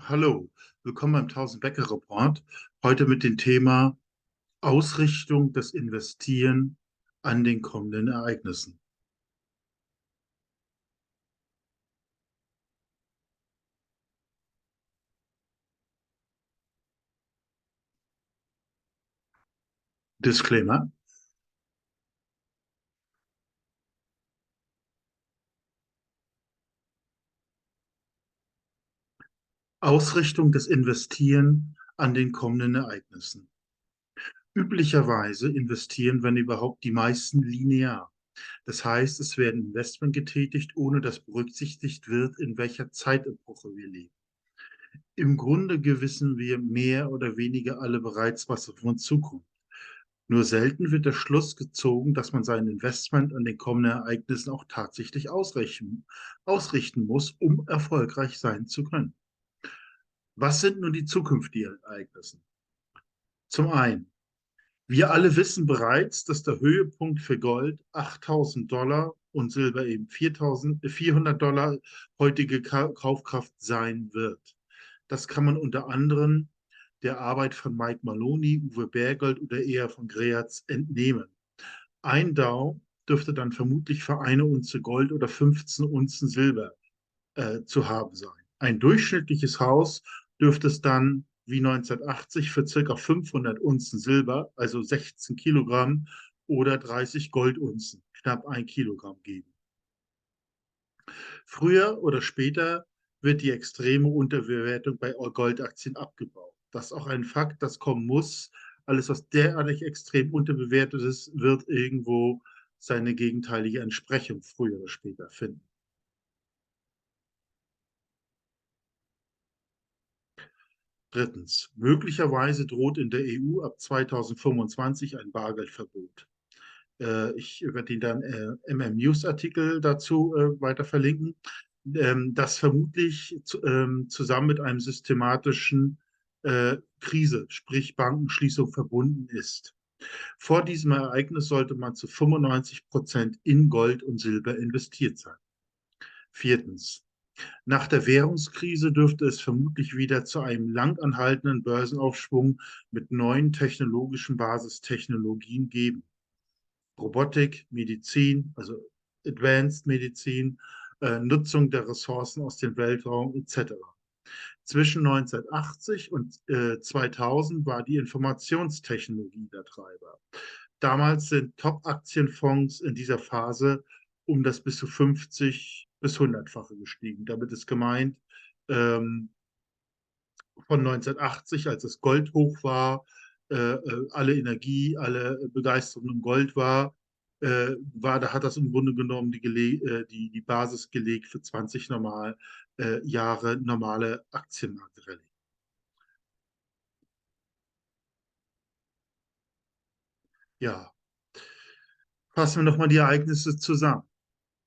Hallo, willkommen beim 1000-Bäcker-Report. Heute mit dem Thema Ausrichtung des Investieren an den kommenden Ereignissen. Disclaimer. Ausrichtung des Investieren an den kommenden Ereignissen. Üblicherweise investieren, wenn überhaupt, die meisten linear. Das heißt, es werden Investment getätigt, ohne dass berücksichtigt wird, in welcher Zeitepoche wir leben. Im Grunde wissen wir mehr oder weniger alle bereits, was auf uns zukommt. Nur selten wird der Schluss gezogen, dass man sein Investment an den kommenden Ereignissen auch tatsächlich ausrichten muss, um erfolgreich sein zu können. Was sind nun die zukünftigen Ereignisse? Zum einen, wir alle wissen bereits, dass der Höhepunkt für Gold 8.000 $ und Silber eben 400 $ heutige Kaufkraft sein wird. Das kann man unter anderem der Arbeit von Mike Maloney, Uwe Bergold oder eher von Greatz entnehmen. Ein DAO dürfte dann vermutlich für eine Unze Gold oder 15 Unzen Silber zu haben sein. Ein durchschnittliches Haus dürfte es dann wie 1980 für ca. 500 Unzen Silber, also 16 Kilogramm oder 30 Goldunzen, knapp 1 Kilogramm geben. Früher oder später wird die extreme Unterbewertung bei Goldaktien abgebaut. Das ist auch ein Fakt, das kommen muss. Alles, was derartig extrem unterbewertet ist, wird irgendwo seine gegenteilige Entsprechung früher oder später finden. Drittens, möglicherweise droht in der EU ab 2025 ein Bargeldverbot. Ich werde Ihnen dann MM News Artikel dazu weiter verlinken, das vermutlich zusammen mit einem systematischen Krise, sprich Bankenschließung, verbunden ist. Vor diesem Ereignis sollte man zu 95% in Gold und Silber investiert sein. Viertens, nach der Währungskrise dürfte es vermutlich wieder zu einem lang anhaltenden Börsenaufschwung mit neuen technologischen Basistechnologien geben. Robotik, Medizin, also Advanced Medizin, Nutzung der Ressourcen aus dem Weltraum etc. Zwischen 1980 und 2000 war die Informationstechnologie der Treiber. Damals sind Top-Aktienfonds in dieser Phase um das bis zu 50 bis 100-fache gestiegen. Damit ist gemeint, von 1980, als das Gold hoch war, alle Energie, alle Begeisterung um Gold da hat das im Grunde genommen die Basis gelegt für 20 Jahre normale Aktienmarktrallye. Ja, fassen wir nochmal die Ereignisse zusammen.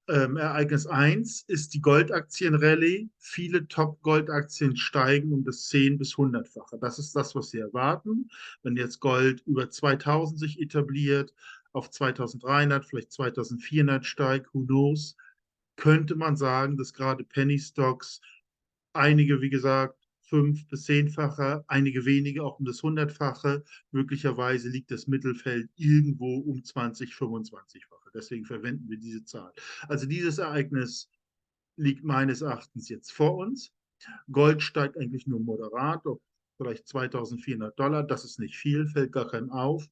Ereignis 1 ist die Goldaktienrallye. Viele Top-Goldaktien steigen um das 10- bis 100-fache. Das ist das, was Sie erwarten. Wenn jetzt Gold über 2000 sich etabliert, auf 2300, vielleicht 2400 steigt, who knows, könnte man sagen, dass gerade Penny Stocks, einige, wie gesagt, 5- bis 10-fache, einige wenige auch um das 100-fache. Möglicherweise liegt das Mittelfeld irgendwo um 20-, 25-fache. Deswegen verwenden wir diese Zahl. Also dieses Ereignis liegt meines Erachtens jetzt vor uns. Gold steigt eigentlich nur moderat auf vielleicht 2.400 $. Das ist nicht viel, fällt gar keinem auf.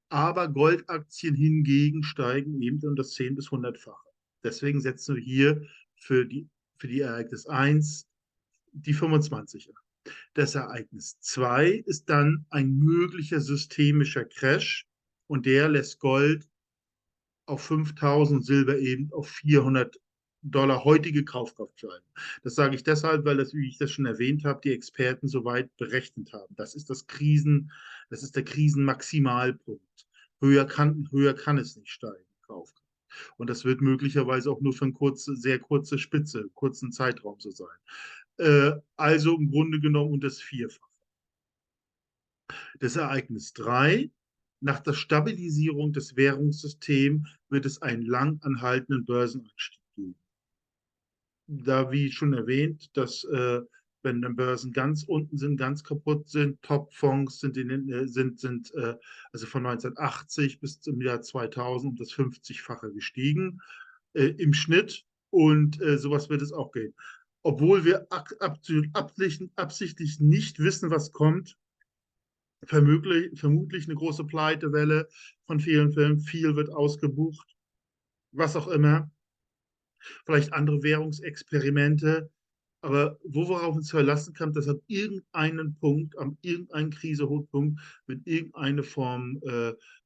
Aber Goldaktien hingegen steigen eben um das 10- bis 100-fache. Deswegen setzen wir hier für die Ereignis 1 die 25 an. Das Ereignis 2 ist dann ein möglicher systemischer Crash und der lässt Gold auf 5.000 und Silber eben auf 400 $ heutige Kaufkraft steigen. Das sage ich deshalb, weil das, wie ich das schon erwähnt habe, die Experten soweit berechnet haben. Das ist der Krisenmaximalpunkt. Höher kann es nicht steigen, Kaufkraft. Und das wird möglicherweise auch nur für eine sehr kurze Spitze, kurzen Zeitraum so sein. Also im Grunde genommen um das Vierfache. Das Ereignis 3: Nach der Stabilisierung des Währungssystems wird es einen lang anhaltenden Börsenanstieg geben. Da, wie schon erwähnt, das Wenn dann Börsen ganz unten sind, ganz kaputt sind, Top-Fonds also von 1980 bis zum Jahr 2000 um das 50-fache gestiegen im Schnitt. Und sowas wird es auch gehen. Obwohl wir absichtlich nicht wissen, was kommt, vermutlich eine große Pleitewelle von vielen Firmen, viel wird ausgebucht, was auch immer, vielleicht andere Währungsexperimente, aber worauf uns verlassen kann, dass an irgendeinem Punkt, an irgendeinem Krisehochpunkt, wird irgendeine Form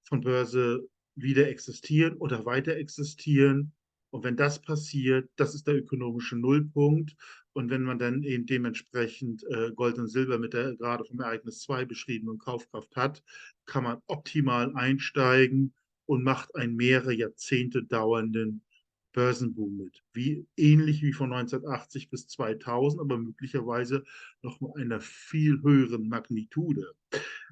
von Börse wieder existieren oder weiter existieren. Und wenn das passiert, das ist der ökonomische Nullpunkt. Und wenn man dann eben dementsprechend Gold und Silber mit der gerade vom Ereignis 2 beschriebenen Kaufkraft hat, kann man optimal einsteigen und macht einen mehrere Jahrzehnte dauernden Börsenboom mit. Ähnlich wie von 1980 bis 2000, aber möglicherweise noch mit einer viel höheren Magnitude.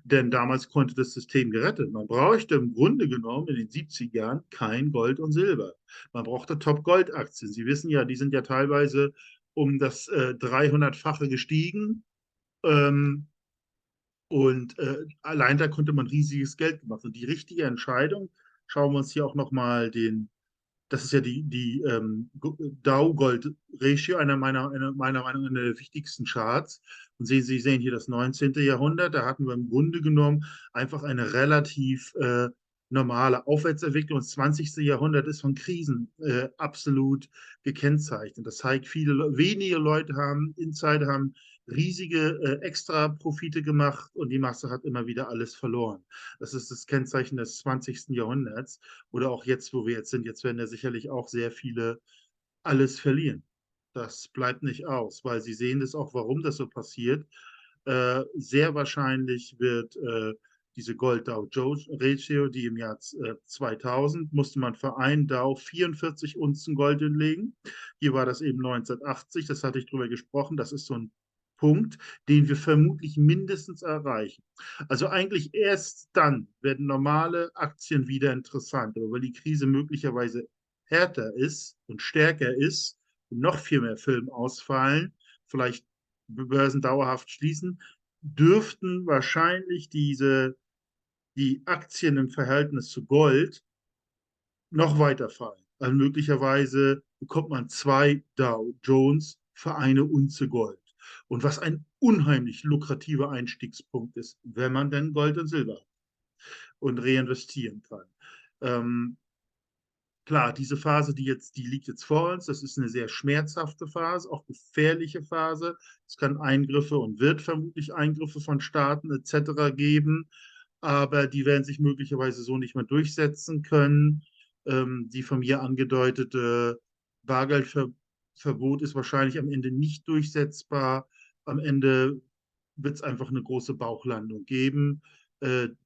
Denn damals konnte das System gerettet. Man brauchte im Grunde genommen in den 70er Jahren kein Gold und Silber. Man brauchte Top-Gold-Aktien. Sie wissen ja, die sind ja teilweise um das 300-fache gestiegen. Ähm, und allein da konnte man riesiges Geld gemacht. Und die richtige Entscheidung, schauen wir uns hier auch nochmal das ist ja die Dow-Gold-Ratio, meiner Meinung nach einer der wichtigsten Charts. Und Sie sehen hier das 19. Jahrhundert, da hatten wir im Grunde genommen einfach eine relativ normale Aufwärtsentwicklung. Das 20. Jahrhundert ist von Krisen absolut gekennzeichnet. Das zeigt, wenige Leute Insider haben riesige Extra-Profite gemacht und die Masse hat immer wieder alles verloren. Das ist das Kennzeichen des 20. Jahrhunderts oder auch jetzt, wo wir jetzt sind. Jetzt werden ja sicherlich auch sehr viele alles verlieren. Das bleibt nicht aus, weil Sie sehen das auch, warum das so passiert. Sehr wahrscheinlich wird diese Gold-Dow-Jones-Ratio, die im Jahr 2000 musste man für einen Dow 44 Unzen Gold hinlegen. Hier war das eben 1980, das hatte ich drüber gesprochen. Das ist so ein Punkt, den wir vermutlich mindestens erreichen. Also eigentlich erst dann werden normale Aktien wieder interessant, aber weil die Krise möglicherweise härter ist und stärker ist und noch viel mehr Firmen ausfallen, vielleicht Börsen dauerhaft schließen, dürften wahrscheinlich die Aktien im Verhältnis zu Gold noch weiter fallen. Also möglicherweise bekommt man 2 Dow Jones für eine Unze Gold. Und was ein unheimlich lukrativer Einstiegspunkt ist, wenn man denn Gold und Silber hat und reinvestieren kann. Ähm, Klar, diese Phase, die liegt jetzt vor uns. Das ist eine sehr schmerzhafte Phase, auch gefährliche Phase. Es kann Eingriffe und wird vermutlich Eingriffe von Staaten etc. geben, aber die werden sich möglicherweise so nicht mehr durchsetzen können. Die von mir angedeutete Bargeldverbot ist wahrscheinlich am Ende nicht durchsetzbar. Am Ende wird es einfach eine große Bauchlandung geben.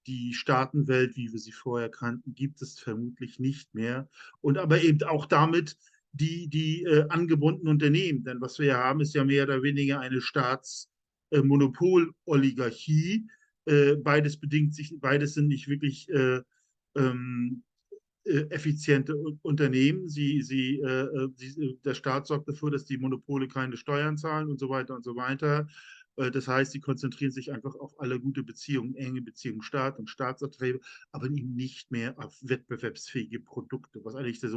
Die Staatenwelt, wie wir sie vorher kannten, gibt es vermutlich nicht mehr. Und aber eben auch damit die angebundenen Unternehmen. Denn was wir hier haben, ist ja mehr oder weniger eine Staatsmonopololigarchie. Beides sind nicht wirklich ähm, effiziente Unternehmen. Der Staat sorgt dafür, dass die Monopole keine Steuern zahlen und so weiter und so weiter. Das heißt, sie konzentrieren sich einfach auf alle gute Beziehungen, enge Beziehungen Staat und Staatsverträge, aber eben nicht mehr auf wettbewerbsfähige Produkte, was eigentlich der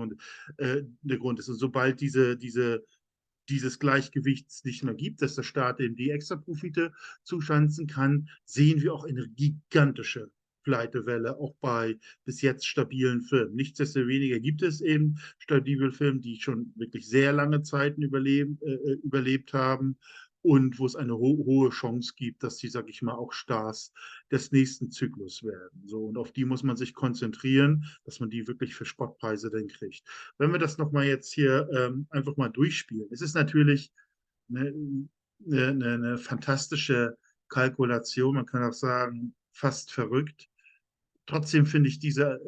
Grund ist. Und sobald dieses Gleichgewichts nicht mehr gibt, dass der Staat eben die Extraprofite zuschanzen kann, sehen wir auch eine gigantische Pleitewelle, auch bei bis jetzt stabilen Firmen. Nichtsdestoweniger gibt es eben stabile Firmen, die schon wirklich sehr lange Zeiten überlebt haben und wo es eine hohe Chance gibt, dass sie, sag ich mal, auch Stars des nächsten Zyklus werden. So, und auf die muss man sich konzentrieren, dass man die wirklich für Spottpreise dann kriegt. Wenn wir das nochmal jetzt hier einfach mal durchspielen. Es ist natürlich eine, eine fantastische Kalkulation, man kann auch sagen, fast verrückt. Trotzdem finde ich diese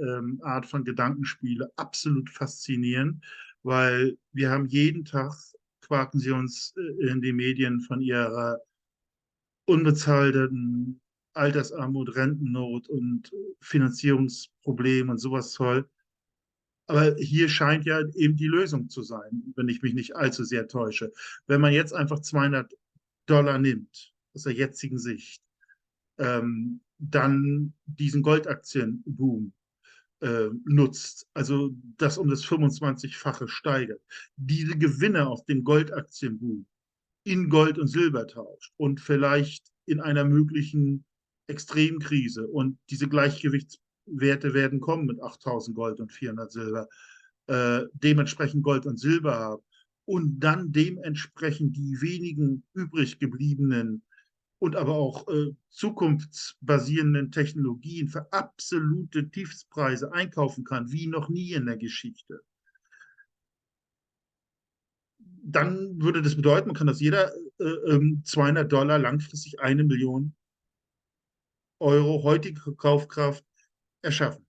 Art von Gedankenspiele absolut faszinierend, weil wir haben jeden Tag, quaken sie uns in den Medien von ihrer unbezahlten Altersarmut, Rentennot und Finanzierungsproblemen und sowas Zeug. Aber hier scheint ja eben die Lösung zu sein, wenn ich mich nicht allzu sehr täusche. Wenn man jetzt einfach Dollar nimmt, aus der jetzigen Sicht, dann diesen Goldaktienboom nutzt, also das um das 25-fache steigert, diese Gewinne aus dem Goldaktienboom in Gold und Silber tauscht und vielleicht in einer möglichen Extremkrise und diese Gleichgewichtswerte werden kommen mit 8000 Gold und 400 Silber, dementsprechend Gold und Silber haben und dann dementsprechend die wenigen übrig gebliebenen und aber auch zukunftsbasierenden Technologien für absolute Tiefstpreise einkaufen kann, wie noch nie in der Geschichte, dann würde das bedeuten, man kann aus jeder 200 Dollar langfristig 1 Million Euro heutige Kaufkraft erschaffen.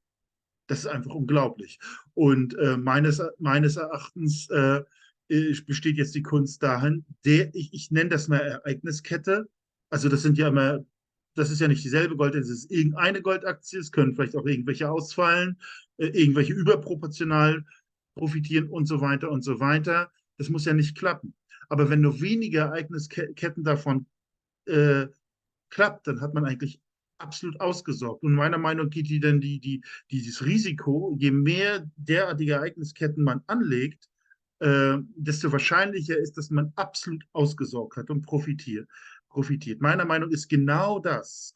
Das ist einfach unglaublich. Und meines Erachtens besteht jetzt die Kunst dahin, ich nenne das mal Ereigniskette. Also das sind ja immer, das ist ja nicht dieselbe Gold, es ist irgendeine Goldaktie, es können vielleicht auch irgendwelche ausfallen, irgendwelche überproportional profitieren und so weiter und so weiter. Das muss ja nicht klappen. Aber wenn nur wenige Ereignisketten davon äh, klappt, dann hat man eigentlich absolut ausgesorgt. Und meiner Meinung nach geht dieses Risiko, je mehr derartige Ereignisketten man anlegt, desto wahrscheinlicher ist, dass man absolut ausgesorgt hat und profitiert. Meiner Meinung nach ist genau das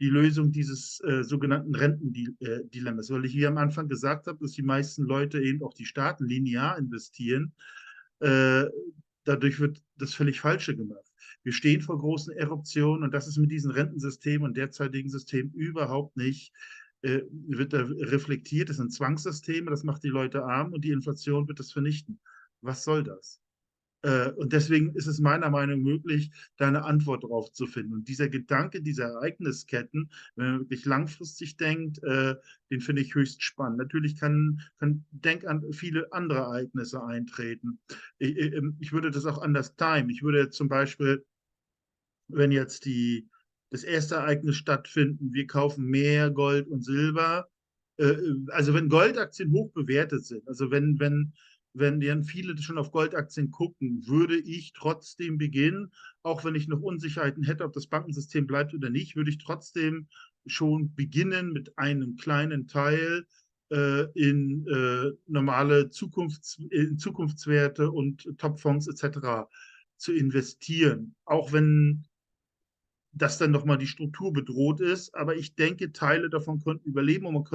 die Lösung dieses sogenannten Rentendilemmas, weil ich wie am Anfang gesagt habe, dass die meisten Leute eben auch die Staaten linear investieren. Äh, Dadurch wird das völlig Falsche gemacht. Wir stehen vor großen Eruptionen und das ist mit diesem Rentensystem und derzeitigen System überhaupt nicht, wird da reflektiert. Das sind Zwangssysteme, das macht die Leute arm und die Inflation wird das vernichten. Was soll das? Und deswegen ist es meiner Meinung nach möglich, da eine Antwort drauf zu finden. Und dieser Gedanke, dieser Ereignisketten, wenn man wirklich langfristig denkt, den finde ich höchst spannend. Natürlich denk an viele andere Ereignisse eintreten. Ich würde das auch anders timen. Ich würde jetzt zum Beispiel, wenn jetzt das erste Ereignis stattfinden, wir kaufen mehr Gold und Silber, also wenn Goldaktien hoch bewertet sind, also wenn dann viele schon auf Goldaktien gucken, würde ich trotzdem beginnen, auch wenn ich noch Unsicherheiten hätte, ob das Bankensystem bleibt oder nicht, würde ich trotzdem schon beginnen mit einem kleinen Teil in normale in Zukunftswerte und Topfonds etc. zu investieren, auch wenn dass dann nochmal die Struktur bedroht ist. Aber ich denke, Teile davon könnten überleben und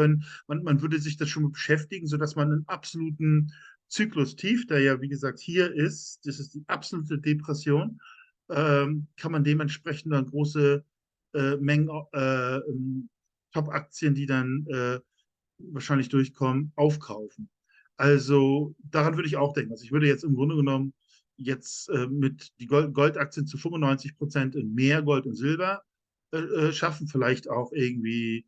man würde sich das schon beschäftigen, sodass man einen absoluten Zyklus-Tief, der ja, wie gesagt, hier ist, das ist die absolute Depression, kann man dementsprechend dann große Mengen Top-Aktien, die dann wahrscheinlich durchkommen, aufkaufen. Also daran würde ich auch denken. Also ich würde jetzt im Grunde genommen jetzt mit die Goldaktien zu 95% in mehr Gold und Silber schaffen, vielleicht auch irgendwie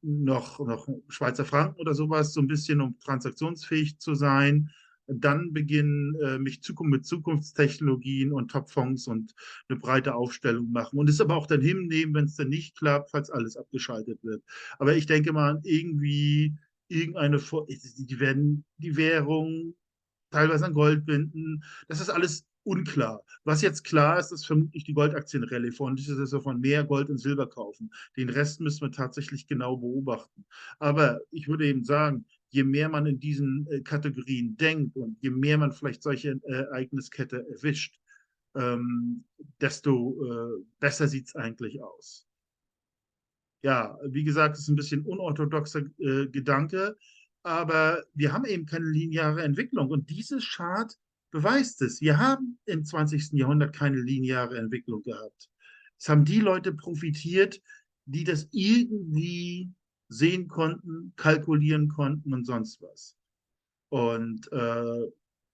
noch Schweizer Franken oder sowas, so ein bisschen, um transaktionsfähig zu sein. Dann beginnen, mich mit Zukunftstechnologien und Topfonds und eine breite Aufstellung machen. Und es aber auch dann hinnehmen, wenn es dann nicht klappt, falls alles abgeschaltet wird. Aber ich denke mal, irgendwie die werden die Währung teilweise an Gold binden. Das ist alles unklar. Was jetzt klar ist, ist vermutlich die Goldaktienrallye von, dass wir von mehr Gold und Silber kaufen. Den Rest müssen wir tatsächlich genau beobachten. Aber ich würde eben sagen, je mehr man in diesen Kategorien denkt und je mehr man vielleicht solche Ereigniskette erwischt, desto besser sieht es eigentlich aus. Ja, wie gesagt, das ist ein bisschen unorthodoxer Gedanke, aber wir haben eben keine lineare Entwicklung und dieses Chart beweist es. Wir haben im 20. Jahrhundert keine lineare Entwicklung gehabt. Es haben die Leute profitiert, die das irgendwie sehen konnten, kalkulieren konnten und sonst was. Und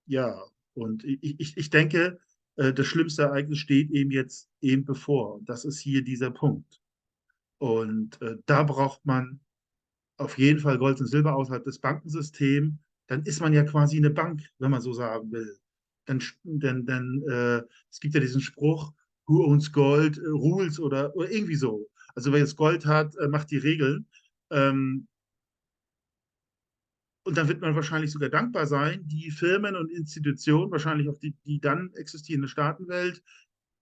ja, und ich denke, das schlimmste Ereignis steht eben jetzt eben bevor. Und das ist hier dieser Punkt. Und da braucht man auf jeden Fall Gold und Silber außerhalb des Bankensystems. Dann ist man ja quasi eine Bank, wenn man so sagen will. Es gibt ja diesen Spruch, who owns gold, rules oder irgendwie so. Also wer jetzt Gold hat, macht die Regeln. Ähm, Und dann wird man wahrscheinlich sogar dankbar sein, die Firmen und Institutionen, wahrscheinlich auch die dann existierende Staatenwelt,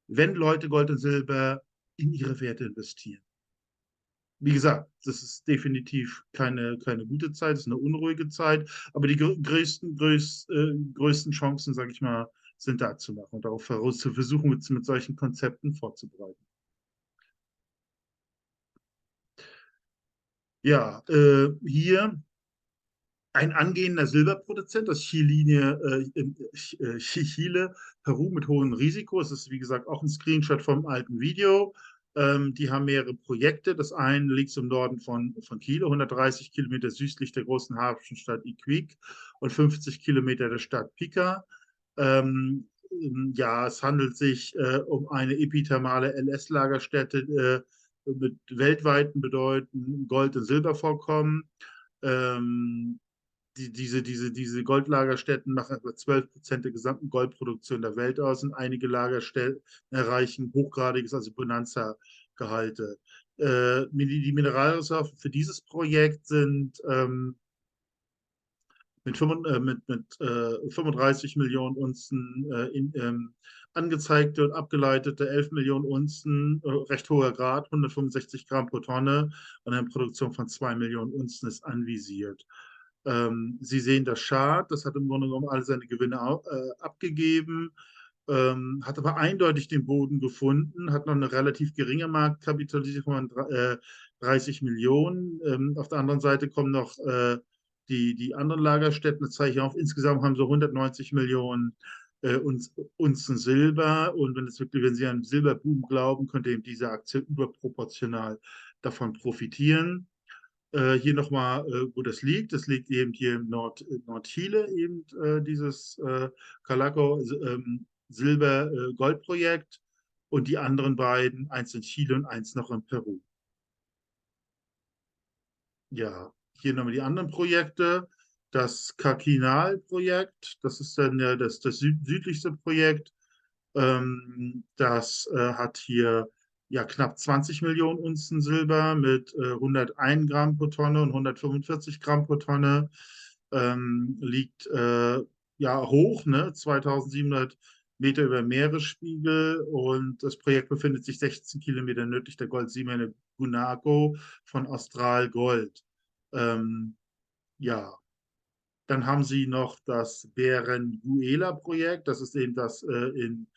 wenn Leute Gold und Silber in ihre Werte investieren. Wie gesagt, das ist definitiv keine gute Zeit, es ist eine unruhige Zeit, aber die größten Chancen, sage ich mal, sind da zu machen und darauf heraus zu versuchen, mit solchen Konzepten vorzubereiten. Ja, hier ein angehender Silberproduzent aus Chile, Peru mit hohem Risiko. Es ist, wie gesagt, auch ein Screenshot vom alten Video. Die haben mehrere Projekte. Das eine liegt im Norden von Chile, 130 Kilometer südlich der großen Hafenstadt Iquique und 50 Kilometer der Stadt Pica. Ja, es handelt sich um eine epithermale LS-Lagerstätte mit weltweiten bedeutenden Gold- und Silbervorkommen. Ähm, diese Goldlagerstätten machen etwa 12% der gesamten Goldproduktion der Welt aus und einige Lagerstätten erreichen hochgradiges, also Bonanza-Gehalte. Die Mineralressourcen für dieses Projekt sind mit 35 Millionen Unzen angezeigte und abgeleitete 11 Millionen Unzen, recht hoher Grad, 165 Gramm pro Tonne und eine Produktion von 2 Millionen Unzen ist anvisiert. Sie sehen das Chart, das hat im Grunde genommen alle seine Gewinne abgegeben, hat aber eindeutig den Boden gefunden, hat noch eine relativ geringe Marktkapitalisierung von 30 Millionen. Auf der anderen Seite kommen noch die anderen Lagerstätten, das zeige ich auf. Insgesamt haben sie 190 Millionen Unzen Silber. Und wenn Sie an Silberboom glauben, könnte eben diese Aktie überproportional davon profitieren. Hier nochmal, wo das liegt. Das liegt eben hier im Nordchile, eben dieses Calaco Silber-Gold-Projekt und die anderen beiden, eins in Chile und eins noch in Peru. Ja, hier nochmal die anderen Projekte. Das Kakinal-Projekt, das ist dann ja das südlichste Projekt. Das hat hier ja knapp 20 Millionen Unzen Silber mit 101 Gramm pro Tonne und 145 Gramm pro Tonne. Liegt ja hoch, ne? 2700 Meter über Meeresspiegel und das Projekt befindet sich 16 Kilometer nördlich der Goldsiemene Guanaco von Austral Gold. Ähm, ja, dann haben sie noch das Berenguela-Projekt. Das ist eben das in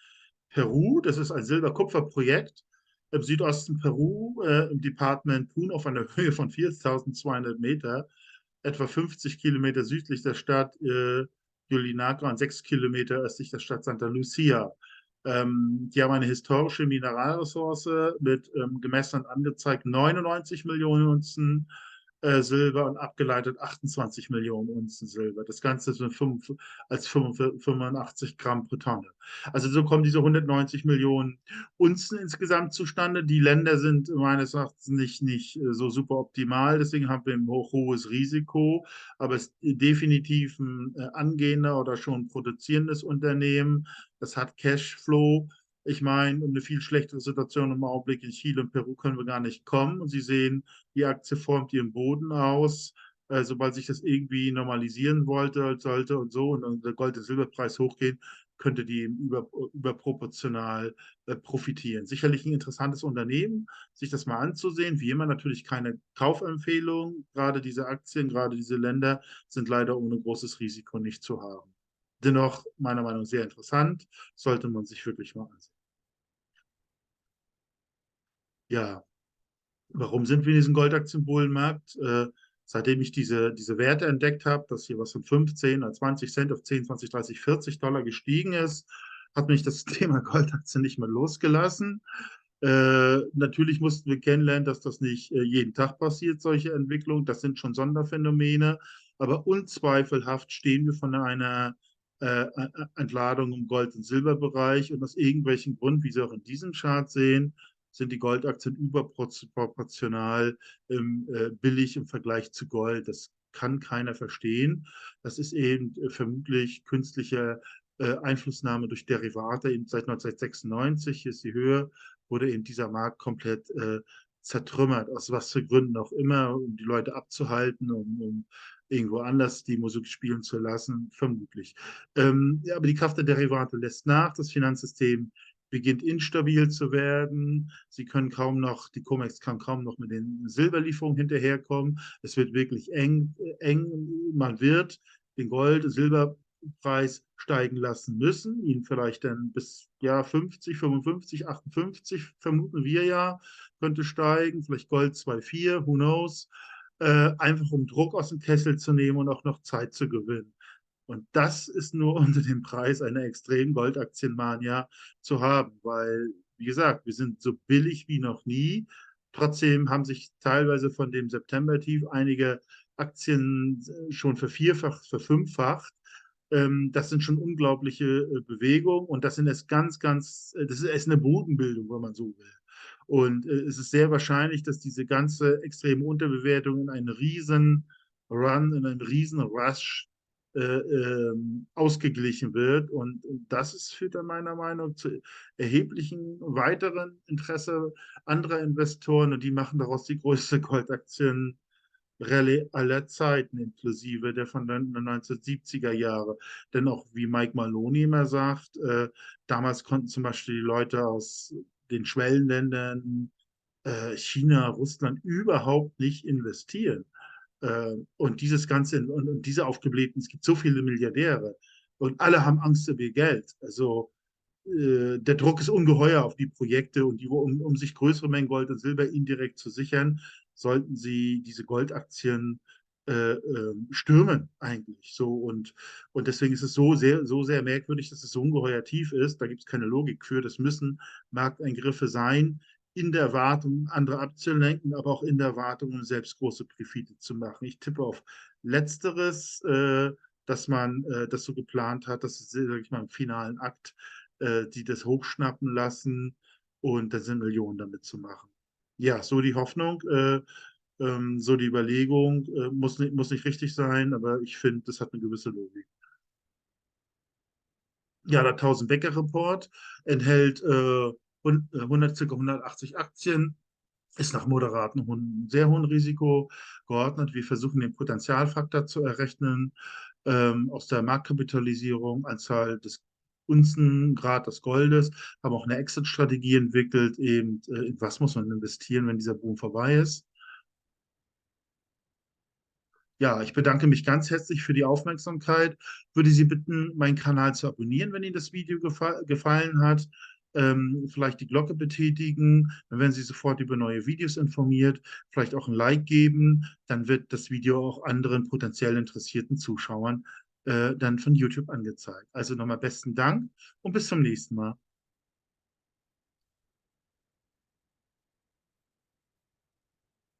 Peru. Das ist ein Silber-Kupfer-Projekt im Südosten Peru, im Departement Puno auf einer Höhe von 4.200 Meter, etwa 50 Kilometer südlich der Stadt Juliaca und 6 Kilometer östlich der Stadt Santa Lucia. Die haben eine historische Mineralressource mit gemessen und angezeigt 99 Millionen Unzen Silber und abgeleitet 28 Millionen Unzen Silber. Das Ganze sind als 85 Gramm pro Tonne. Also so kommen diese 190 Millionen Unzen insgesamt zustande. Die Länder sind meines Erachtens nicht so super optimal, deswegen haben wir ein hohes Risiko, aber es ist definitiv ein angehender oder schon produzierendes Unternehmen. Das hat Cashflow. Ich meine, eine viel schlechtere Situation im Augenblick in Chile und Peru können wir gar nicht kommen. Und Sie sehen, die Aktie formt ihren Boden aus. Sobald sich das irgendwie normalisieren sollte und so und der Gold- und Silberpreis hochgehen, könnte die überproportional profitieren. Sicherlich ein interessantes Unternehmen, sich das mal anzusehen. Wie immer natürlich keine Kaufempfehlung. Gerade diese Aktien, gerade diese Länder sind leider ohne großes Risiko nicht zu haben. Dennoch, meiner Meinung nach, sehr interessant, sollte man sich wirklich mal ansehen. Ja, warum sind wir in diesem Goldaktienbullenmarkt? Seitdem ich diese Werte entdeckt habe, dass hier was von 15 oder 20 Cent auf 10, 20, 30, 40 Dollar gestiegen ist, hat mich das Thema Goldaktien nicht mehr losgelassen. Natürlich mussten wir kennenlernen, dass das nicht jeden Tag passiert, solche Entwicklungen. Das sind schon Sonderphänomene. Aber unzweifelhaft stehen wir von einer Entladung im Gold- und Silberbereich. Und aus irgendwelchen Gründen, wie Sie auch in diesem Chart sehen, sind die Goldaktien überproportional billig im Vergleich zu Gold. Das kann keiner verstehen. Das ist eben vermutlich künstliche Einflussnahme durch Derivate. Eben seit 1996 ist die Höhe, wurde eben dieser Markt komplett zertrümmert, aus was für Gründen auch immer, um die Leute abzuhalten, um irgendwo anders die Musik spielen zu lassen, vermutlich. Ja, aber die Kraft der Derivate lässt nach, das Finanzsystem beginnt instabil zu werden. Sie können kaum noch, die COMEX kann kaum noch mit den Silberlieferungen hinterherkommen. Es wird wirklich eng. Man wird den Gold-, Silberpreis steigen lassen müssen, ihn vielleicht dann bis ja 50, 55, 58 vermuten wir ja, könnte steigen, vielleicht Gold 2,4, who knows, einfach um Druck aus dem Kessel zu nehmen und auch noch Zeit zu gewinnen. Und das ist nur unter dem Preis einer extremen Goldaktienmania zu haben, weil, wie gesagt, wir sind so billig wie noch nie. Trotzdem haben sich teilweise von dem September-Tief einige Aktien schon vervierfacht, verfünffacht. Das sind schon unglaubliche Bewegungen und das sind es das ist erst eine Bodenbildung, wenn man so will. Und es ist sehr wahrscheinlich, dass diese ganze extreme Unterbewertung in einen riesen Run, in einen riesen Rush ausgeglichen wird. Und das führt dann meiner Meinung nach zu erheblichen weiteren Interesse anderer Investoren und die machen daraus die größte Goldaktien Rallye aller Zeiten, inklusive der von den 1970er Jahre. Denn auch wie Mike Maloney immer sagt, damals konnten zum Beispiel die Leute aus den Schwellenländern, China, Russland überhaupt nicht investieren. Und dieses Ganze und diese aufgeblähten, es gibt so viele Milliardäre und alle haben Angst um ihr Geld. Also der Druck ist ungeheuer auf die Projekte und um sich größere Mengen Gold und Silber indirekt zu sichern, sollten sie diese Goldaktien stürmen eigentlich. Und deswegen ist es so sehr merkwürdig, dass es so ungeheuer tief ist. Da gibt es keine Logik für. Das müssen Markteingriffe sein, in der Erwartung, andere abzulenken, aber auch in der Erwartung, um selbst große Profite zu machen. Ich tippe auf Letzteres, dass man das so geplant hat, dass es, sage ich mal, im finalen Akt die das hochschnappen lassen und dann sind Millionen damit zu machen. Ja, so die Hoffnung, so die Überlegung, muss nicht richtig sein, aber ich finde, das hat eine gewisse Logik. Ja, der 1000-Wecker-Report enthält 100, ca. 180 Aktien, ist nach moderatem, sehr hohem Risiko geordnet. Wir versuchen den Potenzialfaktor zu errechnen aus der Marktkapitalisierung, Anzahl des Unzengrad des Goldes, haben auch eine Exit-Strategie entwickelt, eben in was muss man investieren, wenn dieser Boom vorbei ist. Ja, ich bedanke mich ganz herzlich für die Aufmerksamkeit. Würde Sie bitten, meinen Kanal zu abonnieren, wenn Ihnen das Video gefallen hat. Vielleicht die Glocke betätigen, dann werden Sie sofort über neue Videos informiert. Vielleicht auch ein Like geben, dann wird das Video auch anderen potenziell interessierten Zuschauern dann von YouTube angezeigt. Also nochmal besten Dank und bis zum nächsten Mal.